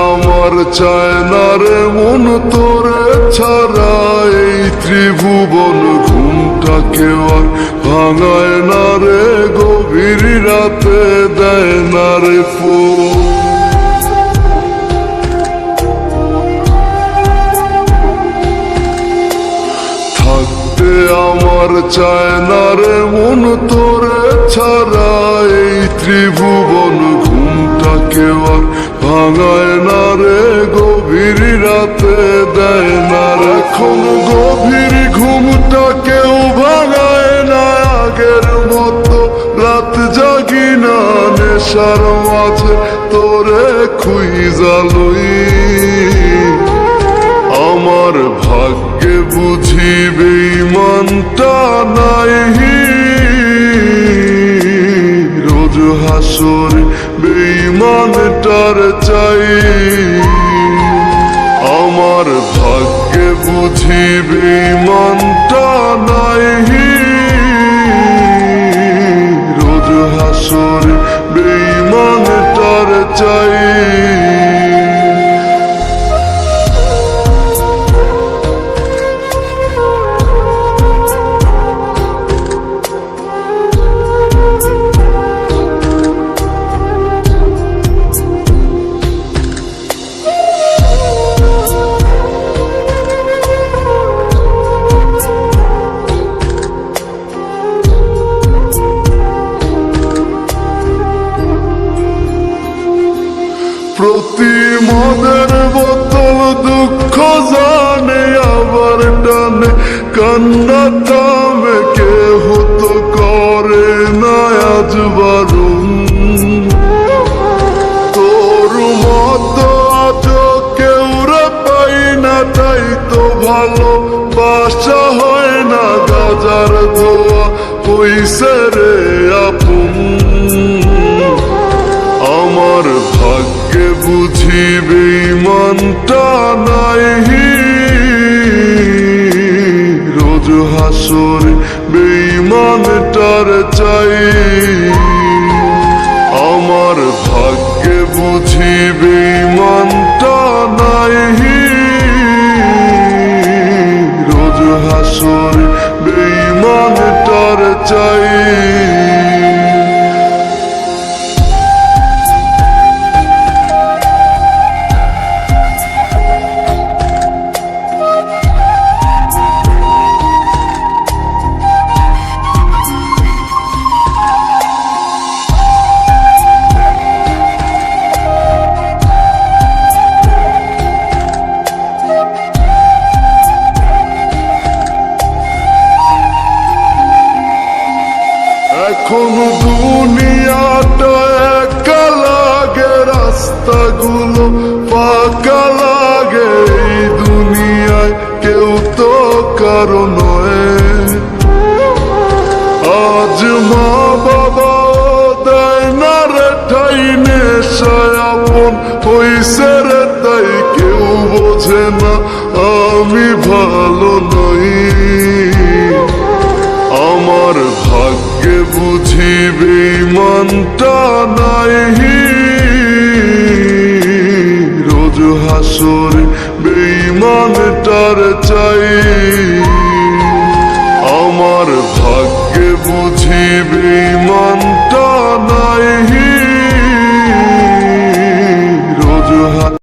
আমার চায় না রে মন তোরে ছাড়া, এই ত্রিভুবন ঘুমটাকে আর ভাঙায় না রে, গভীর রাতে দেয় না রে ফোন। থাকতে আমার চায় না রে মন তোরে ছাড়া, এই ত্রিভুবন ঘুমটাকে আর ভাঙায় না রে, গভীর রাতে দেয় না রে। এখন গভীর ঘুমটা কেউ ভাঙায় না, আগের মতো রাত জাগি না, নেশার মাঝে তোরে খুঁজা লই। আমার ভাগ্যে বুঝি বেঈমানটা নাই, রোজ হাসরে বেঈমানটার চাই। আমার ভাগ্যে বুঝি বেঈমানটা নাই, রোজ হাসরে বেঈমানটার চাই। প্রতি মদের বোতল দুঃখ জানে, আবার টানে কান্না থামে, কেহ তো করে না আজ বারণ। তোর মতো আজ কেউ রে পাই না, তাই তো ভালো বাসা হয় না, গাজার ধোয়া হইছে রে আপন। আমার ভাগ্যে বুঝি বেঈমানটা নাই, রোজ হাসরে বেঈমানটার চাই। আমার ভাগ্যে বুঝি বেঈমানটা নাই, রোজ হাসরে বেঈমানটার চাই। এখন দুনিয়াটা একা লাগে, রাস্তাগুলো ফাঁকা লাগে, এই দুনিয়ায় কেউ তো কারো নয়। আজ মা বাবাও দেয় না রে ঠাই, নেশায় আপন হইছে রে তাই, কেউ বোঝে না আমি ভালো নই। আমার ভাগ্যে বুঝি বেঈমানটা নাই, রোজ হাসরে বেঈমানটার চাই। আমার ভাগ্যে বুঝি